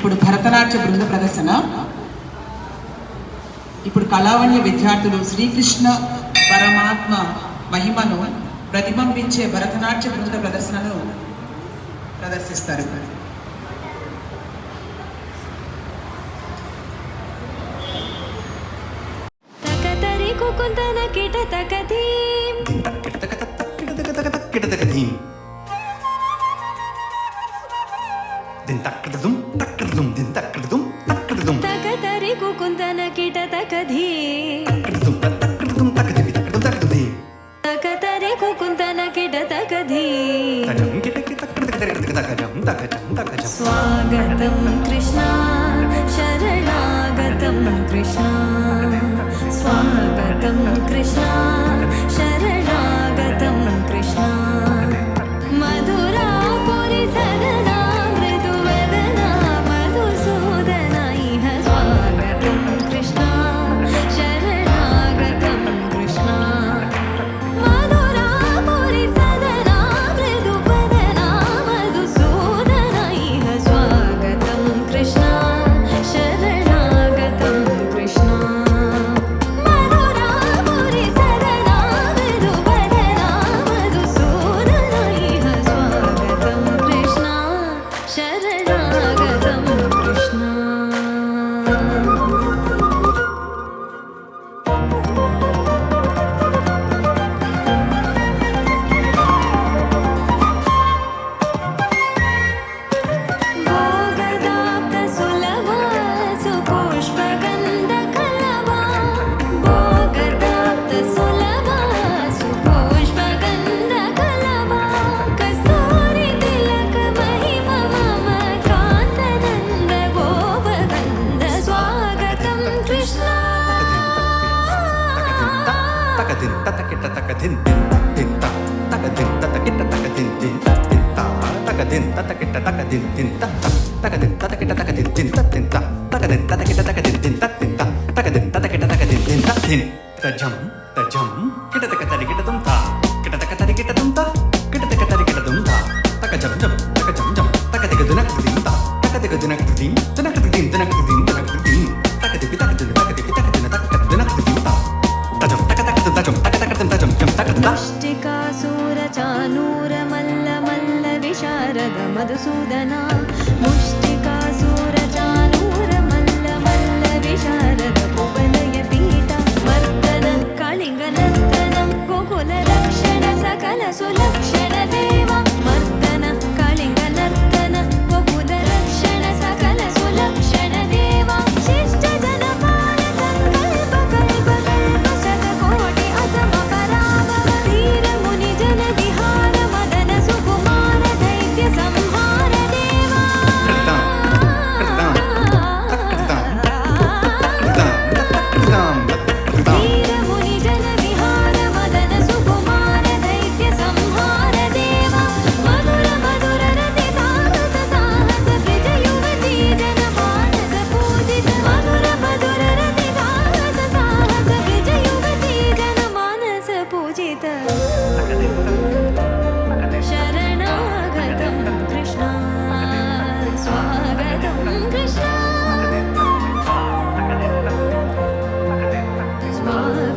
ఇప్పుడు భరతనాట్య బృంద ప్రదర్శన. ఇప్పుడు కళావణ్య విద్యార్థులు శ్రీకృష్ణ పరమాత్మ మహిమను ప్రతిబింబించే భరతనాట్య బృంద ప్రదర్శనను ప్రదర్శిస్తారు. स्वागतं कृष्णा शरणागतं कृष्णा स्वागतं कृष्णा शरणागतं कृष्णा मधुरापुरि सदना मृदुवदना मधुसूदना इह स्वागतं कृष्णा शरणागतं कृष्णा मधुरापुरि सदना मृदुवदना मधुसूदना इह स्वागतं कृष्णा शरणागतं कृष्णा मधुरापुरि सदना मृदुवदना मधुसूदना इह स्वागतं कृष्णा शरणागतं कृष्णा भोगदाप्तसुलभा सुपुष्पगन्धकलभा भोगदाप्तसुलभा सुपुष्पगन्धकलभा कस्तूरितिलकमहिमा मम कान्तनन्द गोपगन्ध स्वागतं कृष्णा मुष्टिकासुरचानूरमल्लमल्लविशारद मधुसूदना मुष्टिकासुरचानूरमल्लमल्लविशारद कुवलयपीठा मर्दन कलिङ्गनर्तन गोकुलरक्षण सकल सुलक्षण देवा मर्दन कलिङ्गनर्तन गोकुलरक्षण सकल सुलक्षण देवा शिष्टजनपाल संकल्प कल्प कल्प शतकोटि असमपराभव धीर मुनिजन विहार मदन सुकुमार दैत्य संहार देवा धीर मुनिजन विहार मदन सुकुमार दैत्य संहार देवा मधुर मधुर रति साहस साहस ब्रज युवती जन मानस पूजित मधुर मधुर रति साहस साहस ब्रज युवती जन मानस पूजित शरणागतं कृष्णा स्वागतं कृष्णा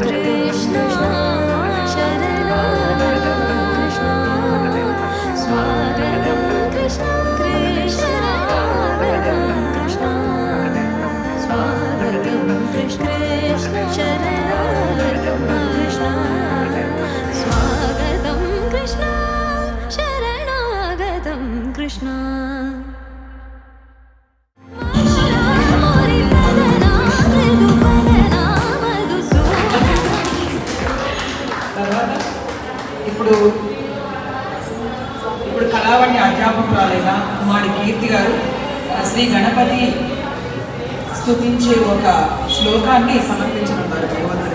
कृष्ण शरणागतं कृष्णा स्वागतं कृष्ण कृष्णागतं कृष्णा स्वागतं कृष्ण शरणागतं कृष्णा स्वागतं कृष्ण शरणागतं कृष्णा ఇప్పుడు కళావణ్య అధ్యాపకురాలైన కుమారి కీర్తి గారు శ్రీ గణపతి స్తుతించే ఒక శ్లోకాన్ని సమర్పించనున్నారు భగవంతుడు.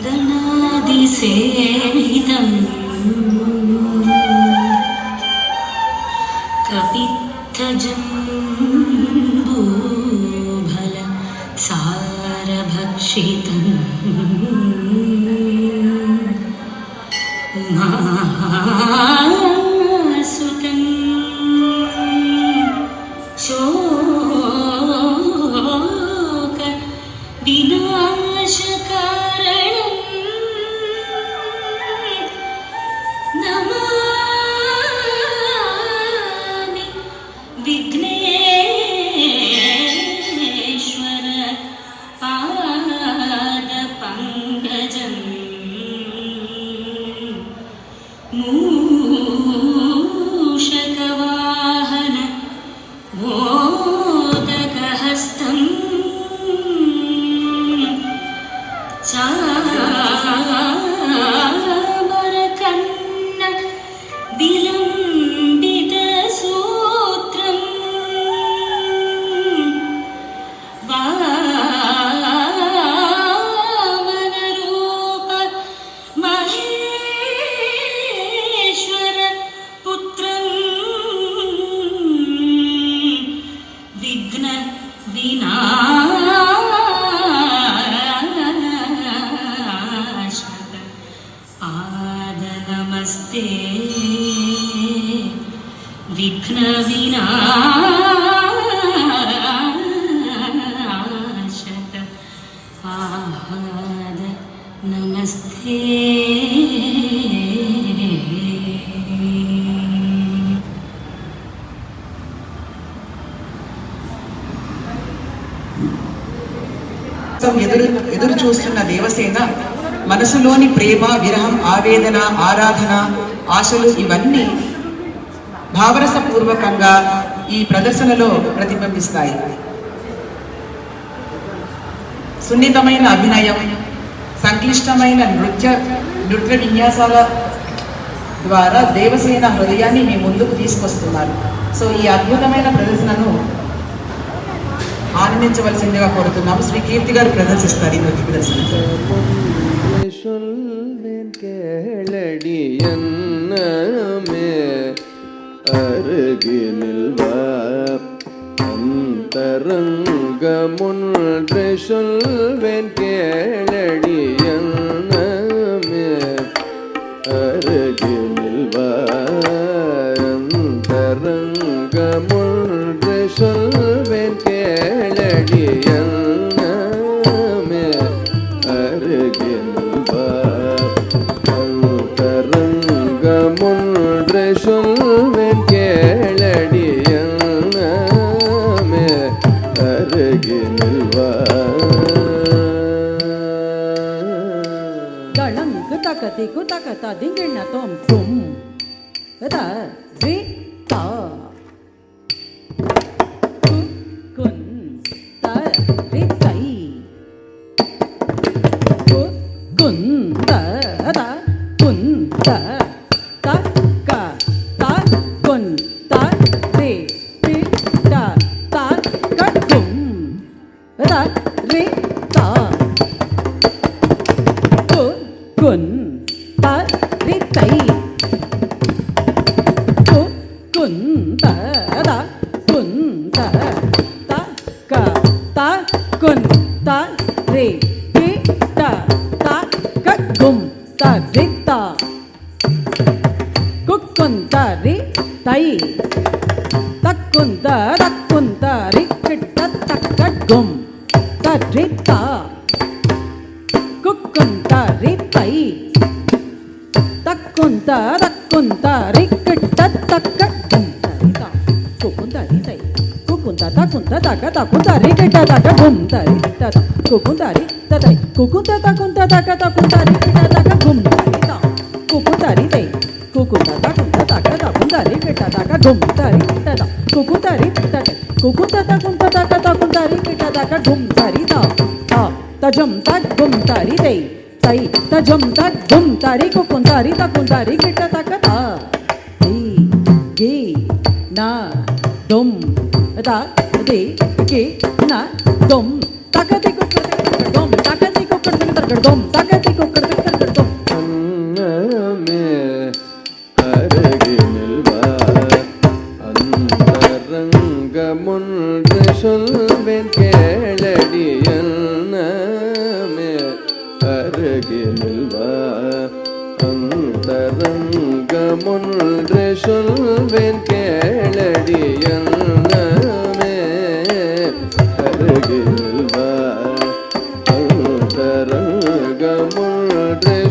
गणादिसेवितं शम्भुभल सारभक्षितम् उमासुतं शोक विनाशकारणम् नमामि विघ्नेश्वर पादपङ्कजम् मूषकवाहन मोदकहस्तम् चामरकन्न विलम्बितसूत्रम् वामनरूप महेश्वर पुत्रम् विघ्न विनाशक पादनमस्ते विघ्न विनाशक पाद नमस्ते ఎదురు చూస్తున్న దేవసేన మనసులోని ప్రేమ, విరహం, ఆవేదన, ఆరాధన, ఆశలు ఇవన్నీ భావరసపూర్వకంగా ఈ ప్రదర్శనలో ప్రతిబింబిస్తాయి. సున్నితమైన అభినయం, సంక్లిష్టమైన నృత్య విన్యాసాల ద్వారా దేవసేన హృదయాన్ని మీ ముందుకు తీసుకొస్తున్నారు. సో ఈ అద్భుతమైన ప్రదర్శనను ఆనందించవలసిందిగా కోరుతున్నాము. శ్రీ కీర్తి గారు ప్రదర్శిస్తారు ఈ నృత్య ప్రదర్శన. அந்தரங்கமுன்று சொல்வேன் கேளடி அன்னமே அருகினில் அந்தரங்கமுன்று சொல்வேன் கேளடி அன்னமே அருகினில் அந்தரங்கமுன்று சொல்வேன் கேளடி அன்னமே அருகினில் Galang kutakati kutakata dingirna tom tum da ri ta kun ta ri tai kun ta da kun ta ta ka ta kun ta ri ri da ta ka kum da ri ta kun ta ri tai kun ta da kun ta ta ka ta kun ta ri ri da ta ka gum ta ri ta kun ta ri tai takun ta ri kitta takka gum ta ri ta kukunta ritai takunta rikitta takka gumta rita kukunta ritai kukunta takunta taka takunta rikitta taka gumta rita kukunta ritai kukunta takunta taka takunta rikitta taka gumta rita kukunta ritai kukunta takunta taka takunta rikitta taka gumta rita kukunta ritai kukunta takunta taka takunta rikitta taka gumta rita tajam tak gum tari dei tai tajam tak gum tari ko kuntari ta kuntari kita takata di ge na dum da de ge na dum takati ko dum takati ko dum takati ko dum அன்னமே அருகினில் அந்தரங்க அந்தரங்கமொன்று சொல்வேன் கேளடி என்னமே அருகினில் வா அந்தரங்கமொன்று சொல்வேன் கேளடி என்னமே அருகினில் வா அந்தரங்கமொன்று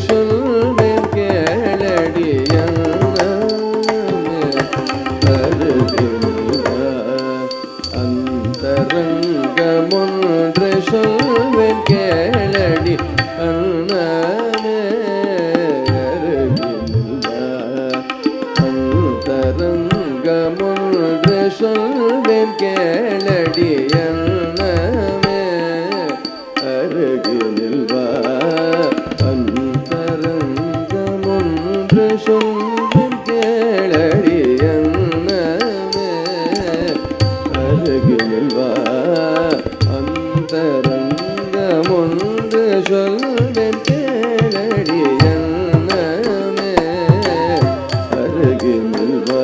சொல்வேன் கேளடி என்னமே அருகினில் வா அந்தரங்கமொன்று சொல்வேன் கேளடி அண்ணமே அருகினில் வா அந்தரங்கமொன்று சொல்வேன் கேளடி அண்ணமே அருகினில் வா அந்தரங்கமொன்று சொல்வேன் கேளடி அண்ணமே அருகினில் வா அந்தரங்கமொன்று சொல்வேன் கேளடி அண்ணமே அருகினில் வா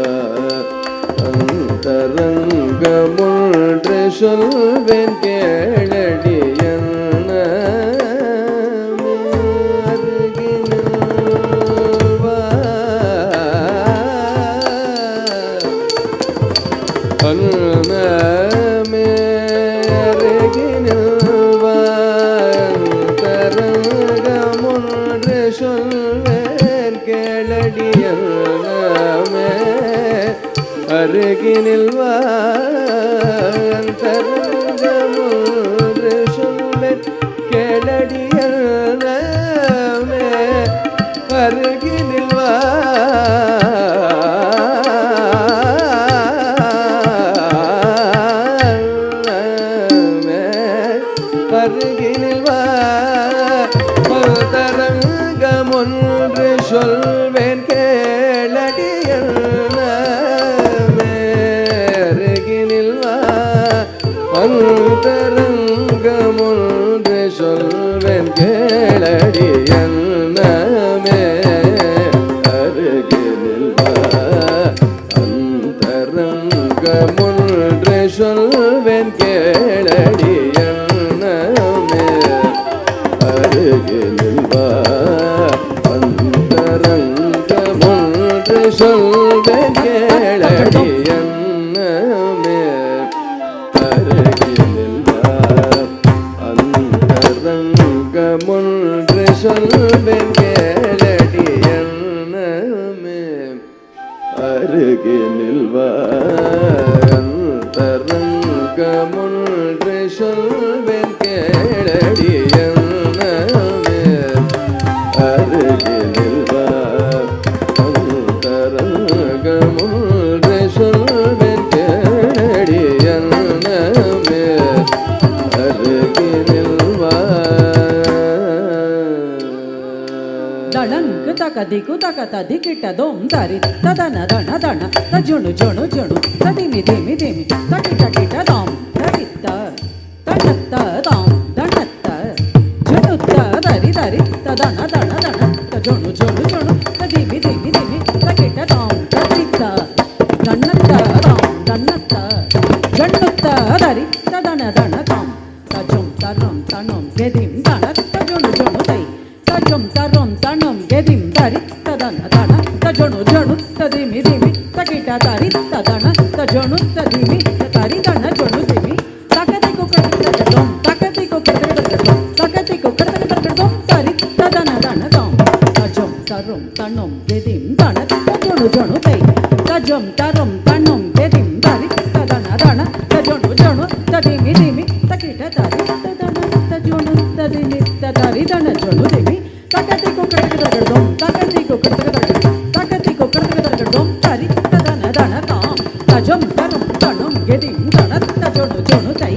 அந்தரங்கமொன்று சொல்வேன் கேளடி அண்ணமே அருகினில் வா அண்ணமே அருகினில் வா அந்தரங்கமொன்று சொல்வேன் கேளடி அண்ணமே அருகினில் வா அந்தரங்கமொன்று சொல்வேன் கேளடி அண்ணமே அருகினில் வா அருகினில் வா அந்தரங்கமொன்று சொல்வேன் கேளடி அண்ணமே அருகினில் வா அந்தரங்கமொன்று சொல்வேன் கேளடி அண்ணமே அருகினில் வா அந்தரங்கமொன்று சொல்வேன் கேளடி அண்ணமே அருகினில் வா அந்தரங்கமொன்று சொல்வேன் கேளடி அண்ணமே அருகினில் வா அந்தரங்கமொன்று சொல்வேன் கேளடி அண்ணமே அருகினில் வா அந்தரங்கமொன்று சொல்வேன் கேளடி அண்ணமே அருகினில் வா அந்தரங்கமொன்று சொல்வேன் கேளடி அண்ணமே அருகினில் வா ದಳಂಕ ತಕ ದಿಕ್ಕು ತಕ ತದಿಕಿಟ ದೋಂ ತರಿ ತದನ ದಣ ದಣ ತಜುಣು ಜುಣು ಜುಣು ತದಿಮಿ ದಿಮಿ ದಿಮಿ ತಕಿಟ ಕಿಟ ದೋಂ ತರಿತ್ತ ತಣತ್ತ ದೋಂ ದಣತ್ತ ಜುಣುತ್ತ ದರಿ ದರಿ ತದನ ದಣ ದಣ ತಜುಣು ಜುಣು ಜುಣು ತದಿಮಿ ದಿಮಿ ದಿಮಿ ತಕಿಟ ದೋಂ ತರಿತ್ತ ದಣ್ಣತ್ತ ದೋಂ ದಣ್ಣತ್ತ ಜಣ್ಣುತ್ತ ದರಿ ತದನ ದಣ ದೋಂ ತಜುಂ ತರಂ ತಣುಂ ಗೆದಿಂ ದಣ ತಜುಣು ಜುಣು ತೈ ತಜುಂ ತರಂ ತಣುಂ ಗೆದಿಂ ತರಿ ತದನ ದಣ ತಜುಣು ಜುಣು ತದಿಮಿ ದಿಮಿ ತಕಿಟ ತರಿ ತದಣ ತಜುಣು ತದಿಮಿ ತರಿ ದಣ ಜುಣು ದಿಮಿ ತಕತಿ ಕುಕಟಕಟಕಟಂ ತಕತಿ ಕುಕಟಕಟಕಟಂ ತಕತಿ ಕುಕಟಕಟಕಟಂ ತರಿ ತದನ ದಣ ದಂ ತಜುಂ ತರಂ ತಣುಂ ಗೆದಿಂ ದಣ ತಜುಣು ಜುಣು ತೈ ತಜುಂ ತರಂ ತಣುಂ ಗೆದಿಂ ತರಿ ತದನ ದಣ ತಜುಣು ಜುಣು ತದಿಮಿ ದಿಮಿ ತಕಿಟ ತರಿ ತದಣ ತಜುಣು ತದಿಮಿ ತರಿ ದಣ ಜುಣು ದಿಮಿ ತಕತಿ ಕುಕಟಕಟಕಟಂ ತಕತಿ ಕುಕಟಕಟಕಟಂ ತಕತಿ ಕುಕಟಕಟಕಟಂ ತರಿ ತದನ ದಣ ತಾಂ ತಜುಂ ತರಂ ತಣುಂ ಗೆದಿಂ ದಣ ತಜುಣು ಜುಣು ತೈ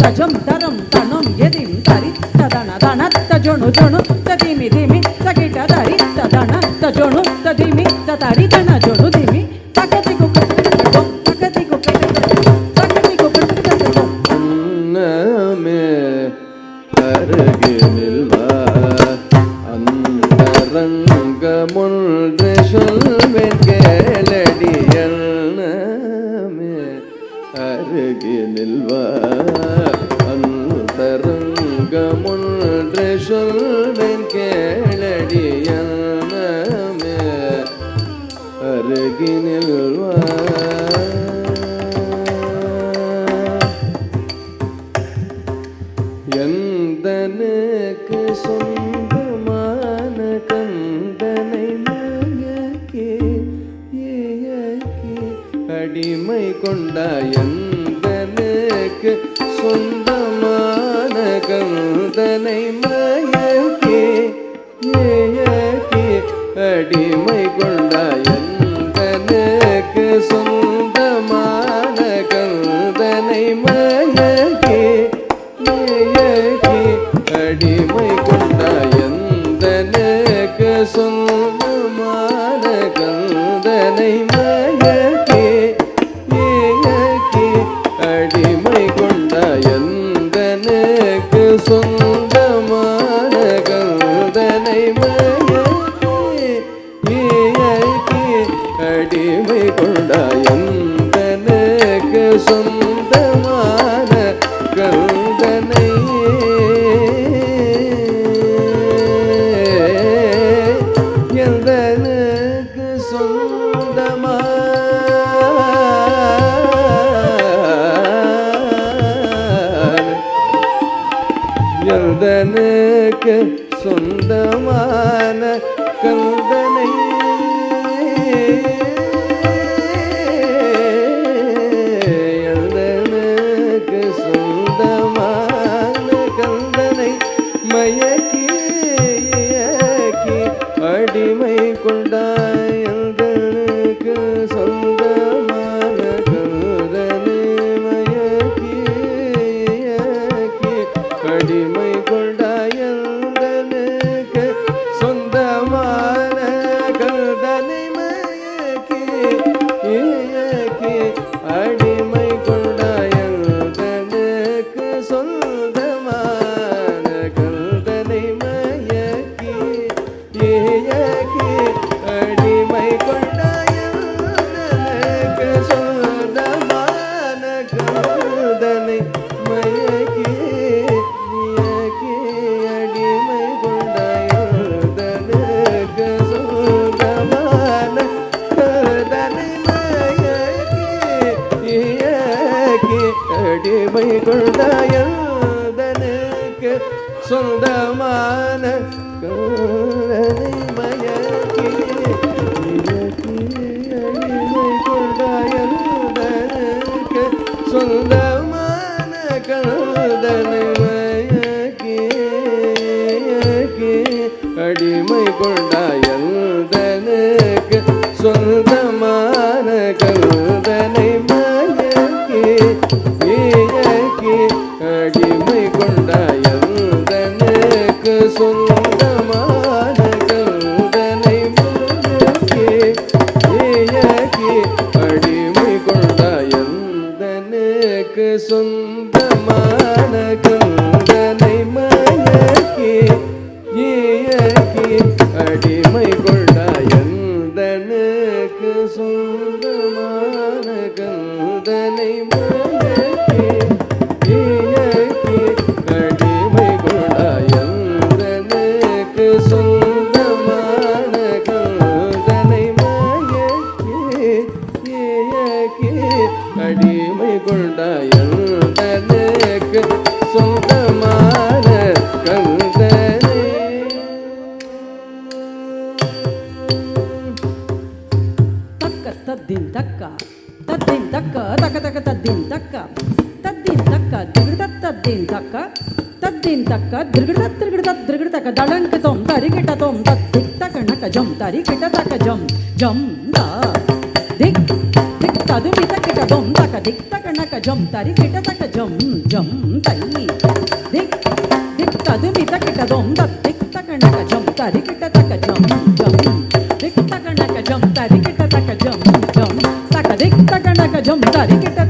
ತಜುಂ ತರಂ ತಣುಂ ಗೆದಿಂ ತರಿ ತದನ ದಣ ತಜುಣು ಜುಣು ತದಿಮಿ ದಿಮಿ ತಕಿಟ ತರಿ ತದಣ ತಜುಣು ತದಿಮಿ ತರಿ ದಣ ಜುಣು ದಿಮಿ ತಕತಿ ಕುಕಟಕಟಕಟಂ ತಕತಿ ಕುಕಟಕಟಕಟಂ ತಕತಿ ಕುಕಟಕಟಕಟಂ அண்ணமே அருகினில் வா அந்தரங்கமொன்று சொல்வேன் கேளடி அண்ணமே அருகினில் நில்வார் அந்தரங்கமொன்று சொல்வேன் கேளடி ஞானமே அருகி நில்வார் எந்தனுக்கு சொந்தமான கந்தனை மயக்கி இயக்கி அடிமை கொண்டாய் எந்தனுக்கு சொந்தமான கந்தனை மயக்கி இயக்கி அடிமை கொண்டாய் எந்தனுக்கு சொந்தமான கந்தனை மயக்கி அடிமை கொண்டாய் எந்தனுக்கு சொந்தமான கந்தனை மயக்கி அடிமை கொண்டாய் எந்தனுக்கு சொந்தமான கந்தனை மயக்கி அடிமை கொண்டாய் எந்தனுக்கு சொந்தமான கந்தனை எந்தனுக்கு சொந்தமான கந்தனை எந்தனுக்கு சொந்தமான கந்தனை மயக்கி அடிமை கொண்டாய் எந்தனுக்கு சொந்தமான கந்தனை மயக்கி அடிமை கொண்டாய் எந்தனுக்கு சொந்தமான கந்தனை மயக்கி அடிமை கொண்டாய் எந்தனுக்கு சொந்தமான கந்தனை மயக்கி அடிமை கொண்டாய் எந்தனுக்கு சொந்தமான கந்தனை மயக்கி அடிமை கொண்டாய் எந்தனுக்கு சொந்தமான கந்தனை மயக்கி அடிமை கொண்டாய் எந்தனுக்கு சொந்தமான கந்தனை மயக்கி அடிமை கொண்டாய் எந்தனுக்கு சொந்தமான கந்தனை மயக்கி அடிமை கொண்டாய் எந்தனுக்கு சொந்தமான கந்தனை மயக்கி அடிமை கொண்டாய் எந்தனுக்கு சொந்தமான கந்தனை மயக்கி அடிமை கொண்டாய் எந்தனுக்கு சொந்தமான கந்தனை மயக்கி அடிமை கொண்டாய் எந்தனுக்கு சொந்தமான கந்தனை மயக்கி அடிமை கொண்டாய் எந்தனுக்கு சொந்தமான கந்தனை மயக்கி அடிமை கொண்டாய் எந்தனுக்கு சொந்தமான கந்தனை தக்க தத்தின் தக்க தத்தின் தக்க தக்க தக்க தத்தின் தக்க தத்தின் தக்க திருகிட தத்தின் தக்க தத்தின் தக்க திருகிட தக்க தளங்கு தோம் தரிகிட்ட தோம் தத்திக் தக்க நக்க ஜம் தரிகிட்ட தக்க ஜம் ஜம் தா திக் திக் ததுமி தக்கிட்ட தோம் தக்க திக் தக்க நக்க ஜம் தரிகிட்ட தக்க ஜம் ஜம் தை திக் திக் ததுமி தக்கிட்ட தோம் தத்திக் தக்க நக்க ஜம் தரிகிட்ட தக்க ஜம் ஜம் திக் தக்க நக்க ஜம் தரிகிட்ட தக்க ஜம் ஜம் தக்க திக் தக்க நக்க ஜம் தரிகிட்ட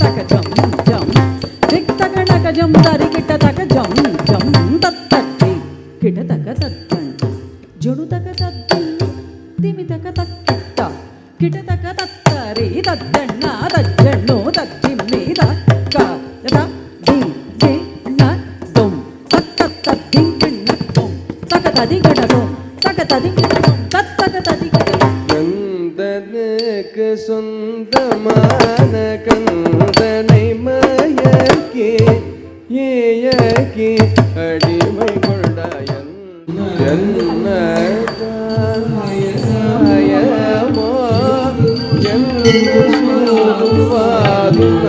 தக்க ஜம் ஜம் திக் தக்க நக்க ஜம் தரிகிட்ட தக்க ஜம் ஜம் தத்தட்டி கிட்ட தக்க தத்தன் ஜொடு தக்க தத்தின் திமி தக்க தக்கிட்ட கிட்ட தக்க தத்தரி தத்தண்ண தஜ்ஜண்ணு தத்திம்மி தக்க ததிகிட்டதும் தத்தக ததிகிட்டதும் கந்தனுக்கு சொந்தமான கந்தனை மயக்கி ஏயக்கி அடிமை கொண்டாயன் என்ன தாயமோ என்ன சொல்லுவாதும்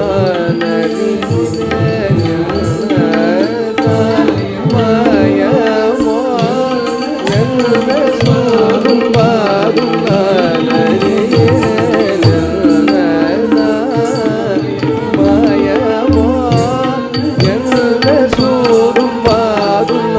மாயமோ என்ன சொல்லுவாதும் மாயமோ என்ன சூடும் பாதும்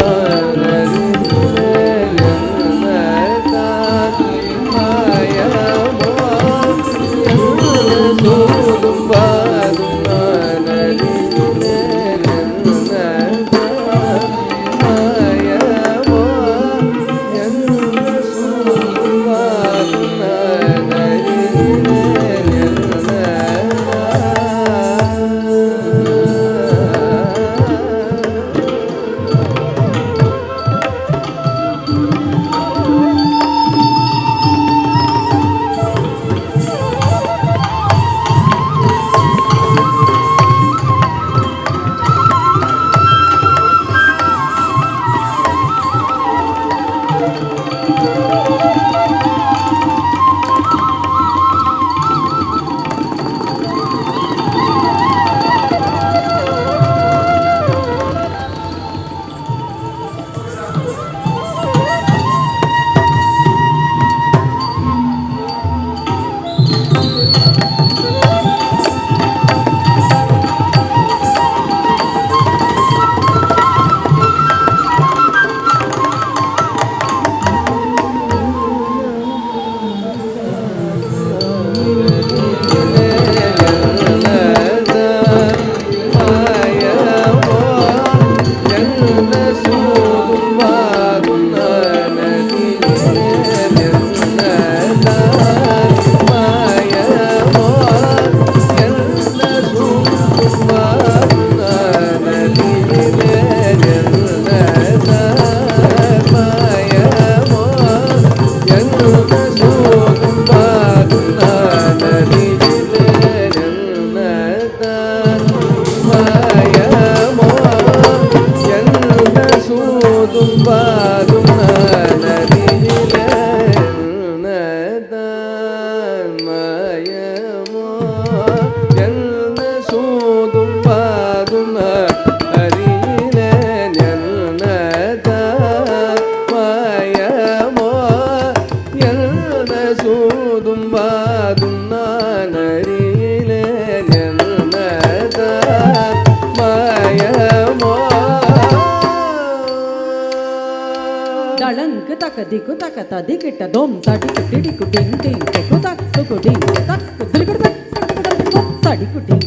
தகதிக்கு தக ததிகிட்டதும் தடிக்கு டிடிக்கு டிங் டிங் கொக்கு தக்கு டிங் தக்கு திலிகிடு தக்கு தடிக்கு டிங்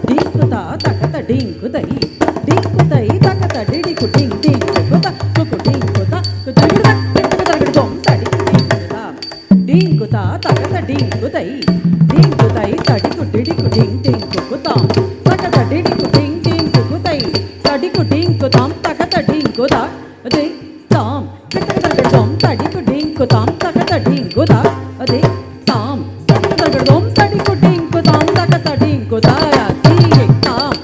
டிங்கு தா தகத டிங்கு தை டிங்கு தை தகத டிடிக்கு டிங் டிங் கொக்கு தக்கு டிங்கு தக்கு திலிகிடு தக்கு தடிக்கு டிங்கு தா டிங்கு தா தகத டிங்கு தை டிங்கு தை தடிக்கு டிடிக்கு டிங் டிங் கொக்கு தாம் தகத டிடிக்கு டிங் டிங் கொக்கு தை தடிக்கு டிங்கு தாம் தகத டிங்கு தா தை தாம் தடிக்கு டிங்கு தாம் தகத டிங்கு தா அதே தாம் தகதம் தடிக்கு டிங்கு தாம் தகத டிங்கு தா தீ தாம்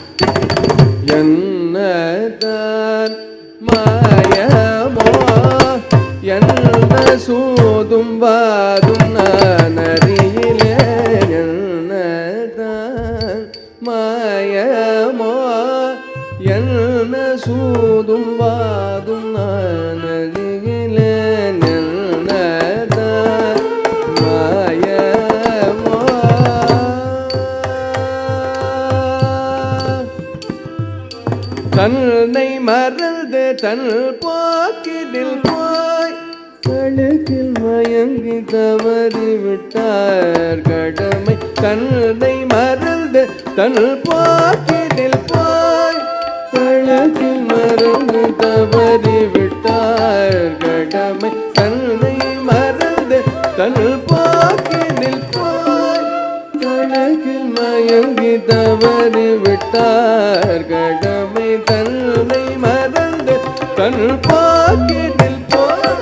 என்னதான் மாயமோ என்ன சூதும் வாதும் நானறியிலே என்னதான் மாயமோ என்ன சூதும் வாதும் நானறியிலே என்னதான் மாயமோ தன்னை மறந்து தன் போக்கினில் போய் கழுக்கில் மயங்கி தவறி விட்டார் கடமை தன்னை மறந்து தன் போக்கினில் போய் கழுக்கில் மறந்து தவறி விட்டார் கடமை தன்னை மறந்து தன் போக்கினில் போய் கழுக்கில் மயங்கி தவறி விட்டார் கடமை தன்னை மறந்து தன் போக்கினில் போய்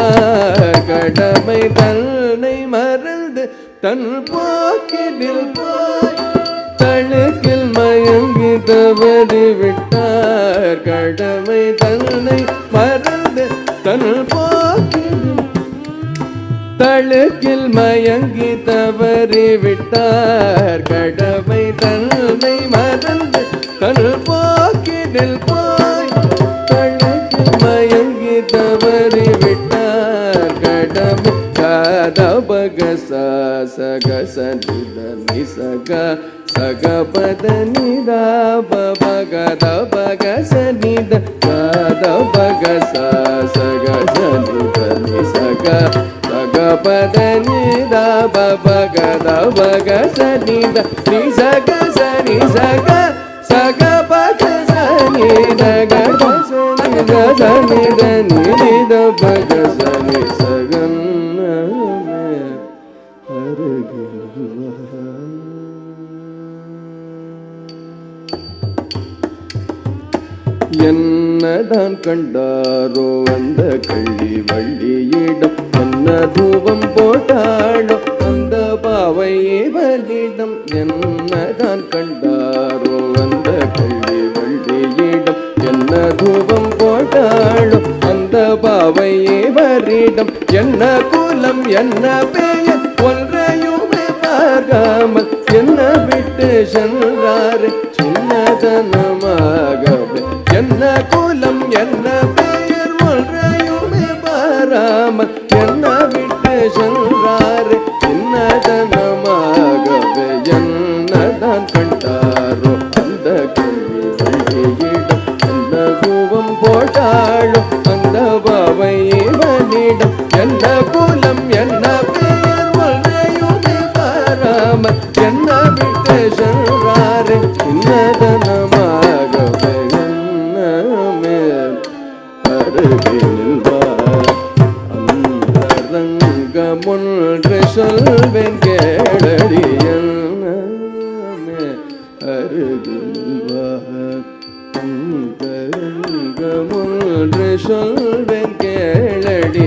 விட்டார் கடமை தன்னை மறந்து தன் போக்கினில் போய் தழுக்கில் மயங்கி தவறி விட்டார் கடமை தன்னை மறந்து தன் போக்கினில் தழுக்கில் மயங்கி தவறி விட்டார் கடமை தன்னை மறந்து தன் போக்கினில் போய் தழுக்கில் மயங்கி தவறி விட்டார் கடமை கதபக சக நித நிசக சக பத நிதா பக தபக சனித கதபக சக நித நிசக பத நித பக தபக சனித நிசக சனி சக சக பக சனித கத சனித சனித நித பக சனி சகன் என்னதான் கண்டாரோ அந்த கள்ளி வள்ளியிடம் என்ன தூபம் போட்டாளோ அந்த பாவை இவளிடம் என்னதான் கண்டாரோ அந்த கள்ளி வள்ளியிடம் என்ன தூபம் போட்டாளோ அந்த பாவை இவரிடம் என்ன குலம் என்ன பெயர் ஒன்றையுமே பார்க்காமல் என்ன விட்டு சென்றாரு சின்னதனமாகவே என்ன குலம் என்ன பெயர் ஒன்றையுமே பாராமல் என்ன விட்டு சென்றாரு சின்னதனமாகவே என்னதான் கண்டாரோ அந்த கல்வி வள்ளியிடம் என்ன கூவம் போட்டாளோ அந்த பாவை இவனிடம் என்ன குலம் என்ன பெயர் ஒன்றையுமே பாராமல் என்ன விட்டு சென்றாரு சின்னதனமாகவே ஒன்று சொல்வேன் கேளடி ஒன்று சொல்வேன் கேளடி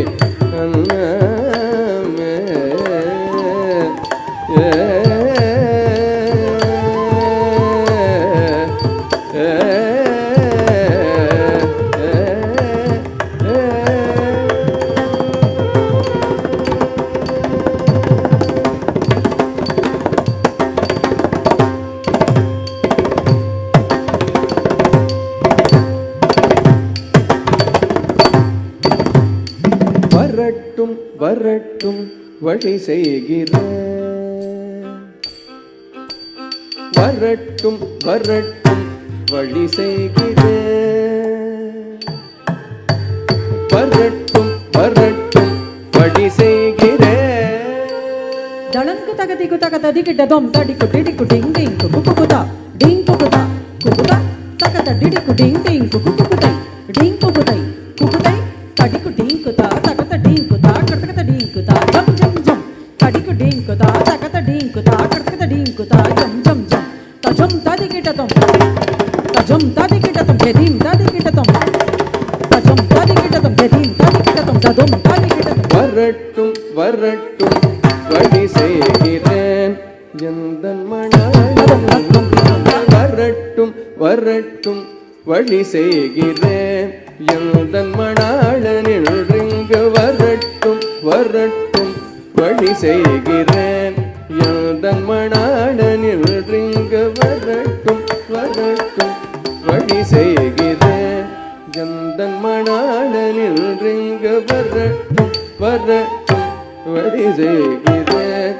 வரட்டும் வரட்டும் வழி செய்கிறேன் வரட்டும் வரட்டும் வழி செய்கிறேன் வரட்டும் வரட்டும் வழி செய்கிறேன் தளங்கு தகதிக்கு தக ததிக்கிட்டதும் தடிக்கு டிடிக்கு டிங் டிங் குகுகுதா டிங் குகுதா குகுதா தக டிடிக்கு டிங் டிங் குகுகுதை டிங் குகுதை குகுதை தடிக்கு டிங் குதா தகத டிங் குதா கட்டகத டிங் குதா ஜம் ஜம் ஜம் தடிக்கு டிங் குதா தகத டிங் குதா கட்டகத டிங் குதா ஜம் ஜம் ஜம் தஜம் ததிக்கிட்டதும் ஜெதிம் ததிக்கிட்டதும் தஜம் ததிக்கிட்டதும் ஜெதிம் ததிக்கிட்டதும் ததும் ததிக்கிட்டதும் வரட்டும் வரட்டும் வழி செய்கிறேன் எந்தன் மணாளன் வரட்டும் வரட்டும் வழி செய்கிறேன் எந்தன் மணாளனில் ரிங்கு வரட்டும் வரட்டும் வழி செய்கிறேன் எந்தன் மணாளனில் ரிங்கு வரட்டும் வரட்டும் வழி செய்கிறேன் எந்தன் மணாளனில் ரிங்கு வரட்டும் வரட்டும் வழி செய்கிறேன்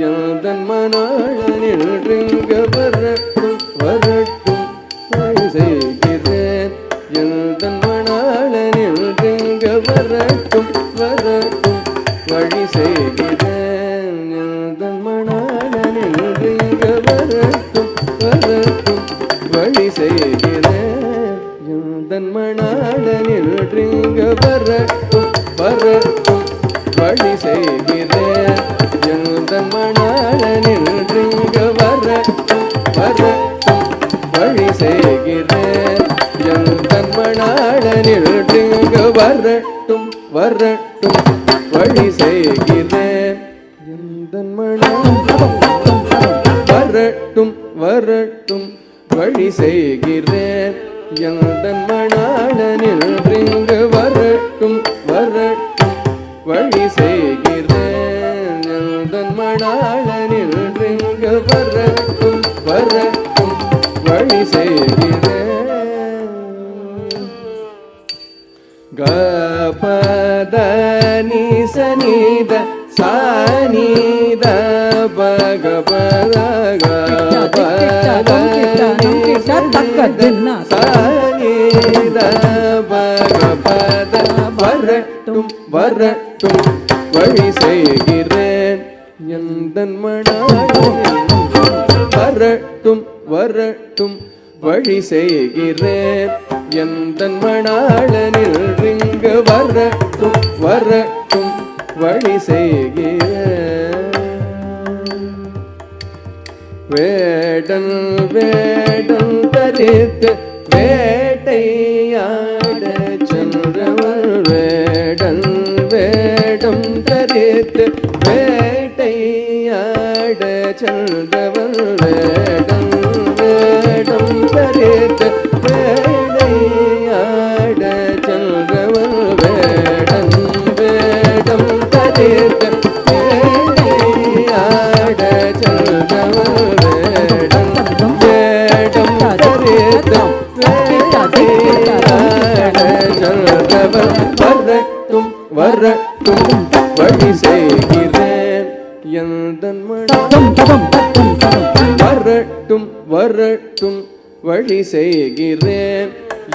எந்தன் மணாளனில் ரிங்கு வரட்டும் வரட்டும் வழி செய்கிறேன் எந்தன் மணாளனில் ரிங்கு வரட்டும் வரட்டும் வழி செய்கிறேன் எந்தன் மணாளனில் ரிங்கு வரட்டும் வரட்டும் வழி செய்கிறேன் எந்தன் மணாளனில் ரிங்கு வரட்டும் வரட்டும் வழி செய்கிறேன் வரட்டும் வரட்டும் வழி செய்கிறேன் எந்தன் மணாளனில் இங்கு வரட்டும் வரட்டும் வழி செய்கிறேன் எந்தன் மணாளனில் இங்கு வரட்டும் வரட்டும் வழி செய்கிறேன் கபத நீசனித சானித பகபத கபத சானித பகபத வரட்டும் வரட்டும் வழி செய்கிறேன் எந்தன் மணாளனில் வரட்டும் வரட்டும் வழி செய்கிறேன் எந்தன் மணாளனில் இங்கு வரட்டும் வரட்டும் வழி செய்கிறேன் வேடன் வேடன் தரித்து வேட்டையாட சென்றவள் வேடன் வேடம் தரித்து வேட்டையாட சென்றவள் வேடன் வேடம் தரித்து வேட்டையாட சென்றவள் வேடன் வேடம் தரித்து வேட்டையாட சென்றவள் வேடன் வேடம் தரித்து வரட்டும் வரட்டும் வழி செய்கிறேன் எந்தன் வரட்டும் வரட்டும் வழி செய்கிறேன்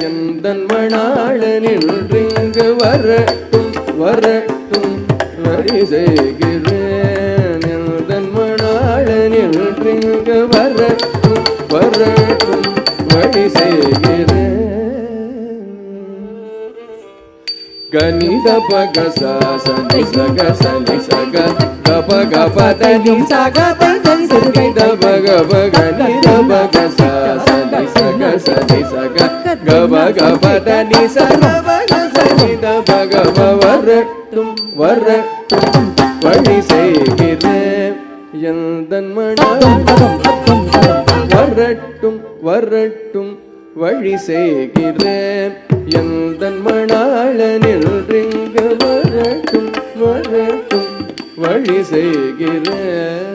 எந்தன் மணாளனில் இங்கு வரட்டும் வரட்டும் வழி செய்கிறேன் எந்தன் மணாளனில் இங்கு வரட்டும் வரட்டும் வழி செய்கிறேன் கணித பக சனி சக சனி சக கப கப தனி சக பதனி சக பக கணித பக சனி சக சனி சக கப கப தனி சக பக சனி பக வரட்டும் வரட்டும் வழி செய்கிறேன் எந்தன் மணாளனில் வரட்டும் வரட்டும் வழி செய்கிறேன் எந்தன் மணாளனில் இங்கு வரட்டும் வரட்டும் வழி செய்கிறேன்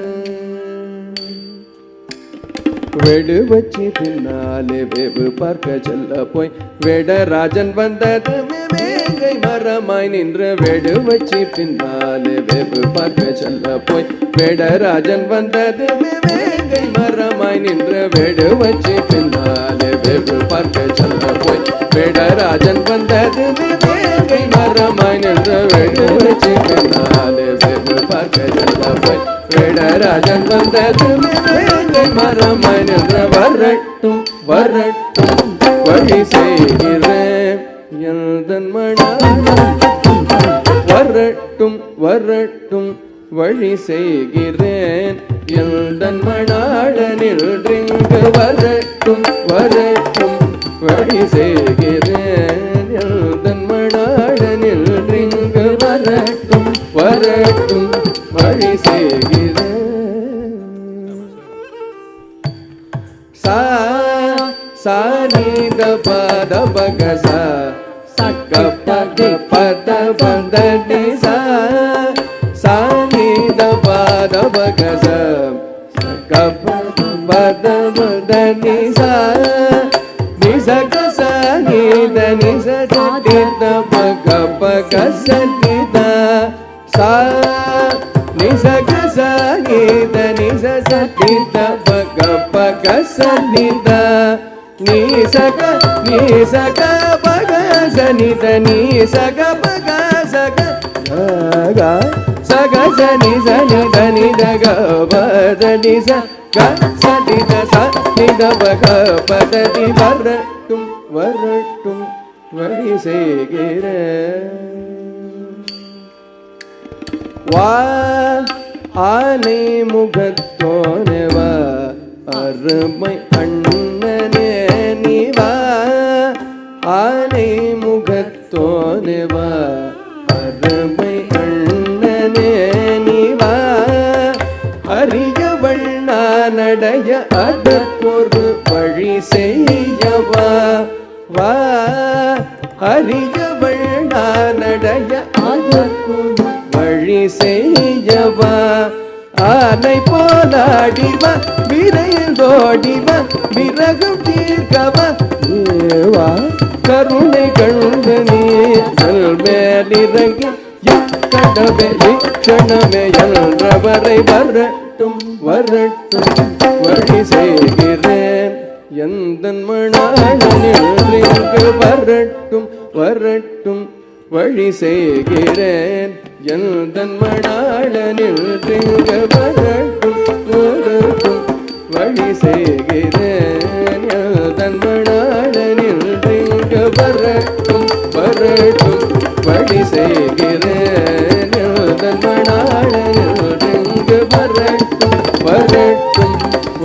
வெடு வச்சி பின்னாலே வெகு பார்க்க செல்ல போய் வேடராஜன் வந்தது வேங்கை மரமாய் நின்று வெடு வச்சி பின்னாலே வெகு பார்க்க செல்ல போய் வேடராஜன் வந்தது வேங்கை மரமாய் நின்று வெடு வச்சி பின்னாலே வெகு பார்க்க செல்ல போய் வேடராஜன் வந்தது வேங்கை மரமாய் நின்று வெடு வச்சி பின்னாலே வெகு பார்க்க செல்ல போய் வேடராஜன் வந்தது வேங்கை மரமாய் நின்று வரட்டும் வரட்டும் வழி செய்கிறேன் எந்தன் மணாளனில் வரட்டும் வரட்டும் வழி செய்கிறேன் எந்தன் மணாளனில் இங்கு வரட்டும் வரட்டும் வழி செய்கிறேன் எந்தன் மணாளனில் இங்கு வரட்டும் வரட்டும் வழி செய்கிறேன் சா சானித பத பக சா சக பத பத பத நி சா சானித பத பக சா சக பத பத பத நி சா நி சக சானித நி சதித பக பக சதித சா நி சக சானித நி சதித பக பக சதித நீ சக பக சனித நீ சக பக சக சக சனி சனி தனி தக பதனி சக சனித சனித பக பதனி வரட்டும் வரட்டும் வழி செய்கிறேன் வா ஆனை முகத்தோனே வா அருமை அண்ணனே நீ வா ஆனை முகத்தோனே வா அருமை அண்ணனே நீ வா அரியவள் நடை நடைய அதற்கொரு வழி செய்யவா வா அறியவள் நடைய அதற்கொரு வழி செய்யவா ஆனை போலாடிவா விரைந்தோடிவா விறகும் தீர்க்கவா ஏவா கருணை கண்டு நீ மேலிறங்கி கடவே இச்சணமே என்றவரை வரட்டும் வரட்டும் வழி செய்கிறேன் எந்தன் மணாளனில் இங்கு வரட்டும் வரட்டும் வழி செய்கிறேன் எந்தன் மணாளனில் இங்கு வரட்டும் வரட்டும் வழி செய்கிறேன் எந்தன் மணாளனில் இங்கு வரட்டும் வரட்டும் வழி செய்கிறேன் எந்தன் மணாளனில் இங்கு வரட்டும் வரட்டும்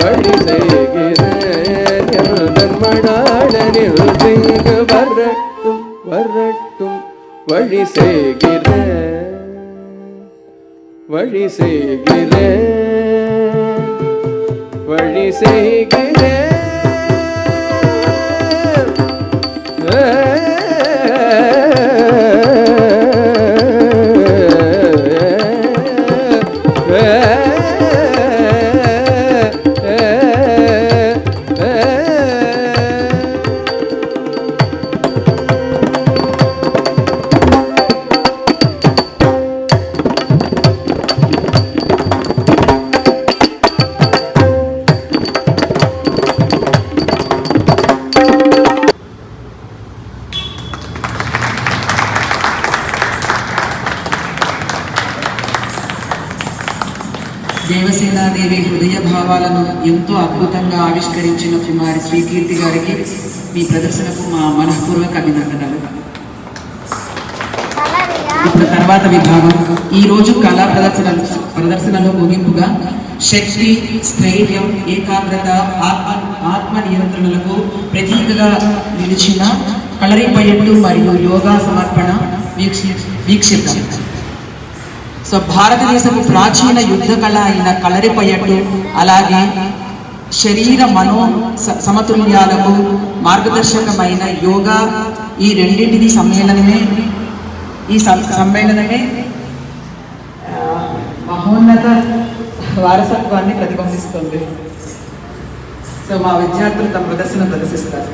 வழி செய்கிறேன் எந்தன் மணாளனில் இங்கு வரட்டும் வரட்டும் வழி செய்கிறேன் வழி செய்கிறேன் வழி செய்கிறேன் దేవసేనాదేవి హృదయ భావాలను ఎంతో అద్భుతంగా ఆవిష్కరించిన కుమారి శ్రీకీర్తి గారికి మీ ప్రదర్శనకు మా మనఃపూర్వక అభినందనలు. ఇప్పుడు తర్వాత విభాగం ఈరోజు కళా ప్రదర్శనలో ముగింపుగా శక్తి, స్థైర్యం, ఏకాగ్రత, ఆత్మ నియంత్రణలకు ప్రతీకగా నిలిచిన కలరిపయట్టు మరియు యోగా సమర్పణ వీక్షిద్దాం. సో భారతదేశపు ప్రాచీన యుద్ధ కళ అయిన కలరిపయట్టు అలాగే శరీర మనో సమతుల్యాలకు మార్గదర్శకమైన యోగా ఈ రెండింటిని సమ్మేళనమే మహోన్నత వారసత్వాన్ని ప్రతిబింబిస్తుంది. సో మా విద్యార్థులు తమ ప్రదర్శన ప్రదర్శిస్తారు.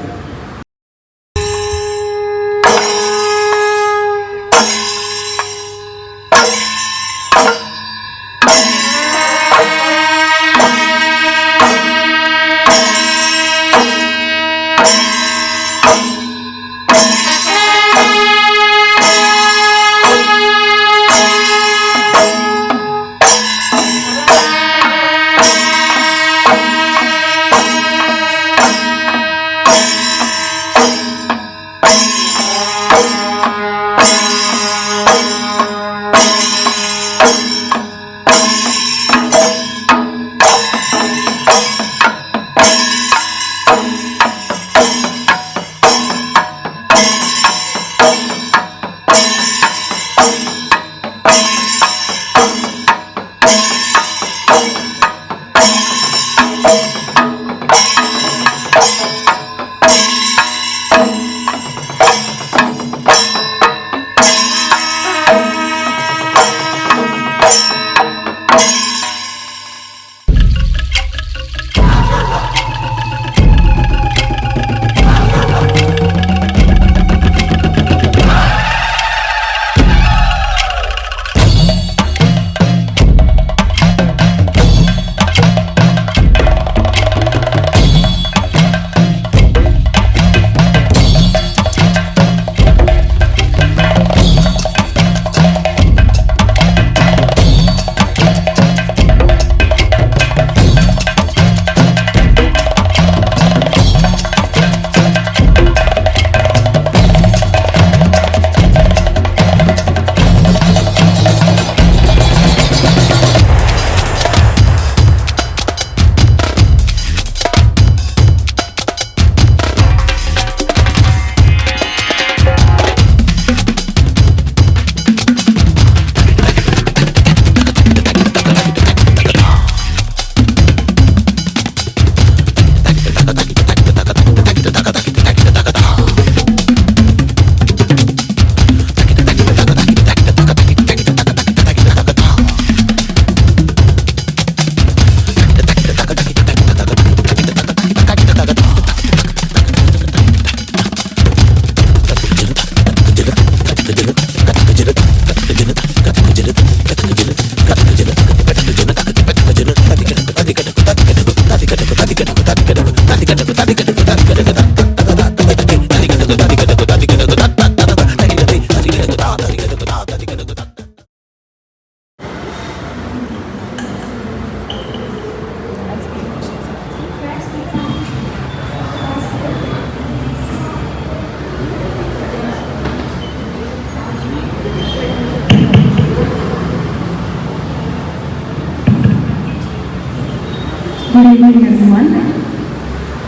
Good evening, everyone.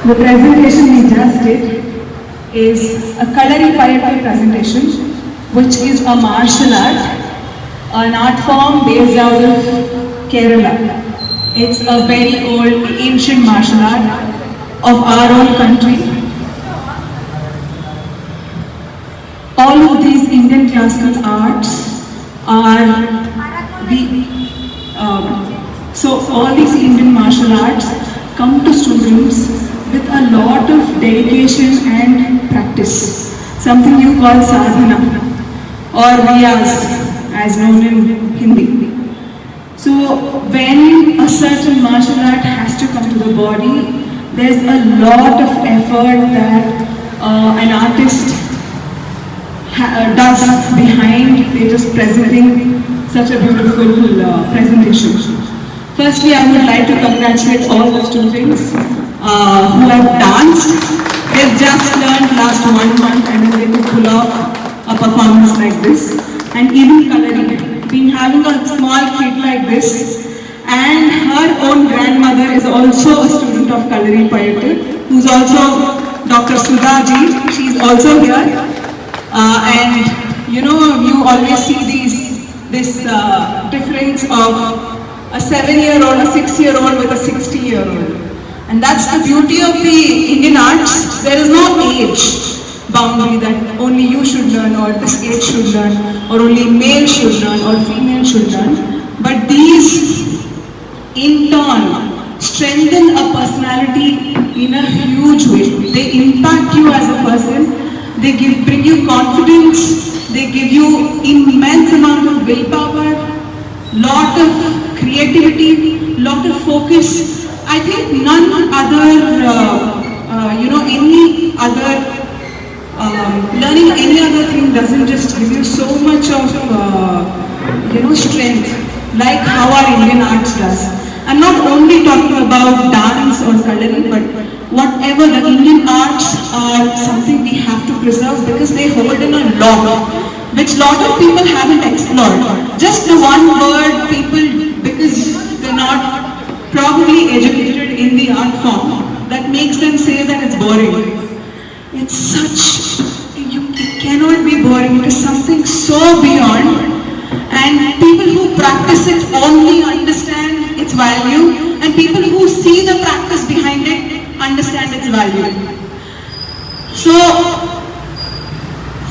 The presentation we just did is a Kalaripayattu presentation, which is a martial art, an art form based out of Kerala. It's a very old, ancient martial art of our own country. All of these Indian classical arts are so all these Indian martial arts come to students with a lot of dedication and practice. Something you call sadhana or riyaz, as known in Hindi. So when a certain martial art has to come to the body, there's a lot of effort that an artist does behind just presenting such a beautiful presentation. Firstly, I would like to congratulate all the students who have danced. They've just learned last 1 month and then they could pull off a performance like this. And even coloring, being having a small kid like this, and her own grandmother is also a student of Kalaripayattu, who's also Dr. Sudhaji. She's also here. And you know, you always see this difference of a 7-year-old, a 6-year-old with a 60-year-old. And that's the beauty of the Indian arts. There is no age boundary that only you should learn or this age should learn or only male should learn or female should learn. But these in turn strengthen a personality in a huge way. They impact you as a person. They bring you confidence. They give you immense amount of willpower, lot of creativity, lot of focus. I think none other, any other, learning any other thing doesn't just give you so much of, strength like how our Indian arts does. I'm not only talking about dance or coloring, but whatever, the Indian arts are something we have to preserve because they hold in a lot, which lot of people haven't explored. Just the one word people, because they're not probably educated in the art form, that makes them say that it's boring. It's such, it cannot be boring, it is something so beyond, and people who practice it only understand its value, and people who see the practice behind it understand its value. So,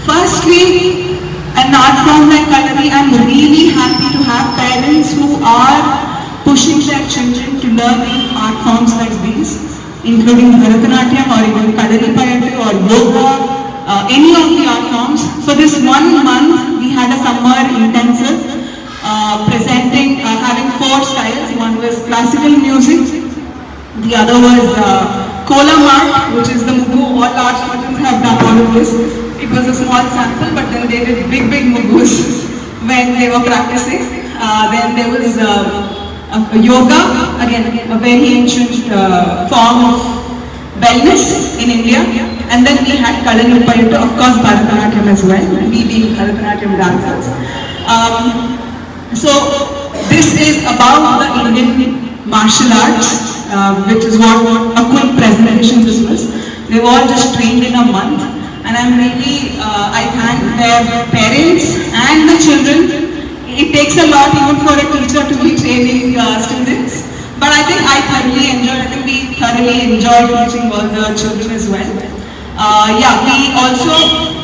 firstly, an art form like Kalari, I'm really happy to have parents who are pushing their children to learn art forms like these, including Bharatanatyam or even Kalaripayattu or yoga, any of the art forms. For this 1 month, we had a summer intensive presenting, having 4 styles. One was classical music, the other was Kolam art, which is the Mugu. All art students have done all of this. It was a small sample, but then they did big Mugus when they were practicing. Then there was yoga, again a very ancient form of wellness in India. And then we had Kalaripayattu, of course Bharatanatyam as well, we being Bharatanatyam dancers. So this is about the Indian martial arts, which is what a quick presentation this was. They've all just trained in a month, and I'm really, I thank their parents and the children. It takes a lot even for a teacher to be training students, but I think I thoroughly enjoyed teaching all the children as well. We also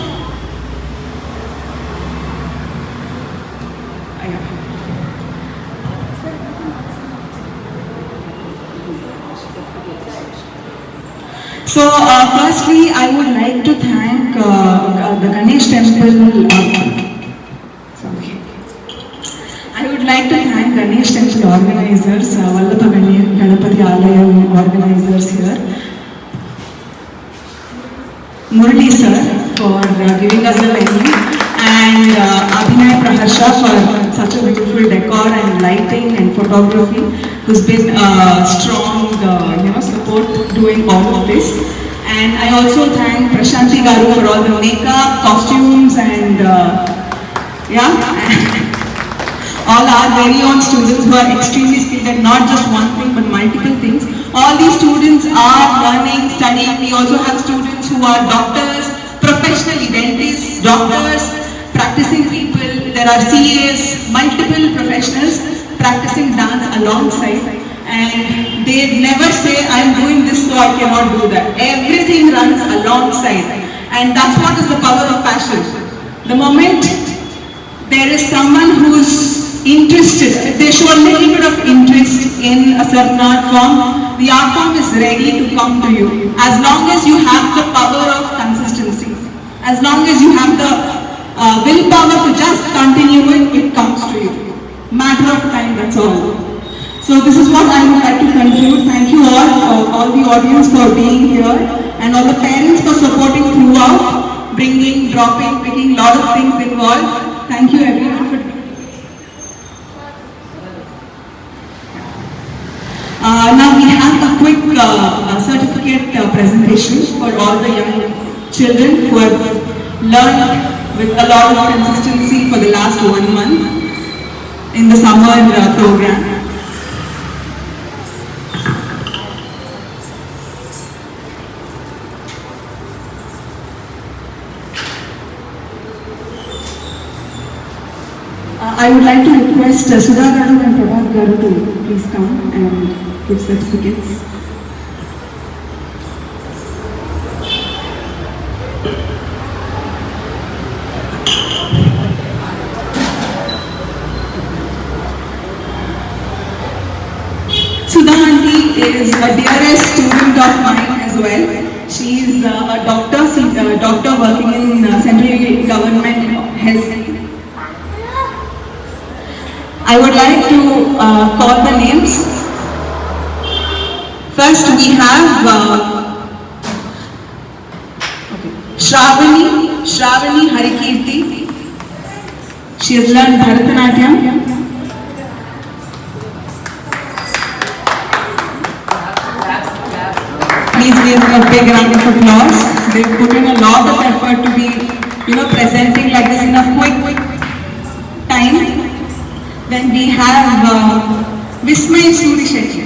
firstly, I would like to thank the Ganesh Temple. I would like to thank Ganesh Temple organizers, Vallabha Ganapati Alayam organizers here, Murali sir for giving us the venue, and Abhinay Praharsha for such a beautiful decor and lighting and photography, who's been strong support doing all of this. And I also thank Prashanti Garu for all the makeup, costumes, and all our very own students who are extremely skilled at not just one thing but multiple things. All these students are learning, studying. We also have students who are doctors, professionally dentists, doctors, practicing people. There are CAs, multiple professionals practicing dance alongside. And they never say, I'm doing this so I cannot do that. Everything runs alongside. And that's what is the power of passion. The moment there is someone who's interested, they show a little bit of interest in a certain art form, the art form is ready to come to you. As long as you have the power of consistency, as long as you have the willpower to just continue it comes to you. Matter of time, that's all. So this is what I would like to conclude. Thank you all the audience for being here, and all the parents for supporting throughout, bringing, dropping, picking a lot of things involved. Thank you everyone for now we have a quick certificate presentation for all the young children who have learned with a lot of consistency for the last 1 month in the summer program. I would like to request Sudha Garu and Prabhat Garu to please come and give certificates. Sudha Aunty is a dearest student of mine as well. She is a doctor working in central government health. I would like to call the names. First we have Shravani Harikirti. She has learned Bharatanatyam. Please give a big round of applause. They've put in a lot of effort to be, presenting like this in a quick time. Then we have Vismay Suri Shetty.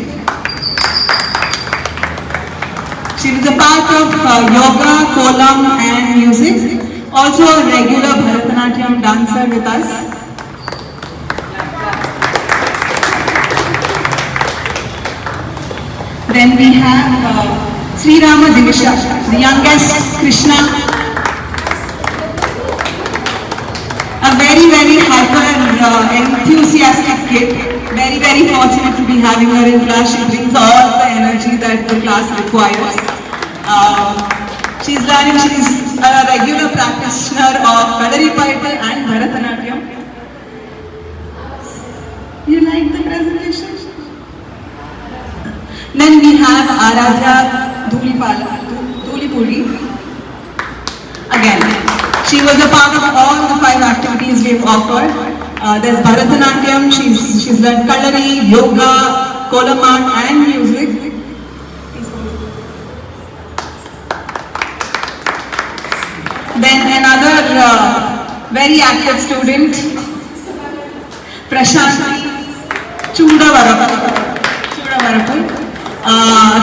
She was a part of yoga, kolam and music. Also a regular Bharatanatyam dancer with us. Then we have Sri Rama Divisha, the youngest Krishna. A very hyper enthusiastic kid. Very fortunate to be having her in class. She brings all the energy that the class requires. She's learning. She's a regular practitioner of Kalaripayattu and Bharatanatyam. You like the presentation? Then we have Aradhya Dhulipuri. Again, she was a part of all the 5 activities we've offered. There's Bharatanatyam, she's learned Kalari, yoga, kolam art and music. Then another very active student, Prashanti Chudavarapu.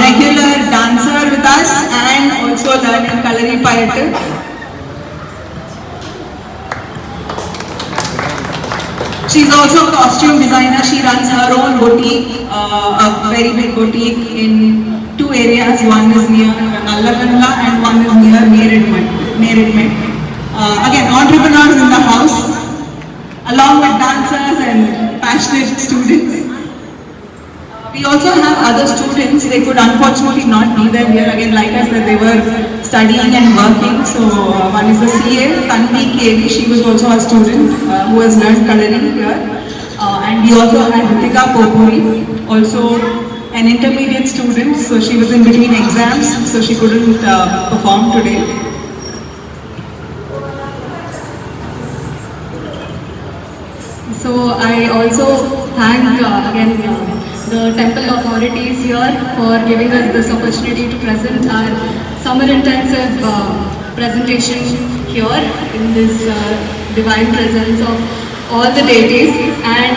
Regular dancer with us and also learning Kalaripayattu. She's also a costume designer. She runs her own boutique, a very big boutique in 2 areas. One is near Nallagandla and one is near Neredmet. Again, entrepreneurs in the house, along with dancers and passionate students. We also have other students. They could unfortunately not be there here. Again, like I said, they were studying and working. So one is the CA, Tanvi KV. She was also a student who has learned coloring here. And we also had Ritika Popuri, also an intermediate student. So she was in between exams, so she couldn't perform today. So I also thank again the temple authorities here for giving us this opportunity to present our summer intensive presentation here in this divine presence of all the deities and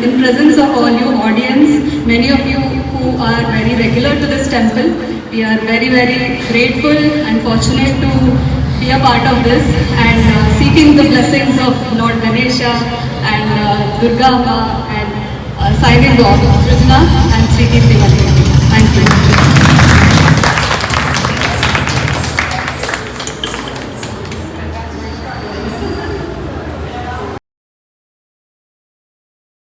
in presence of all you audience, many of you who are very regular to this temple. We are very, very grateful and fortunate to be a part of this and seeking the blessings of Lord Ganesha and Durga Amma and Sai Lord Srijana and Sri Kirti. Thank you.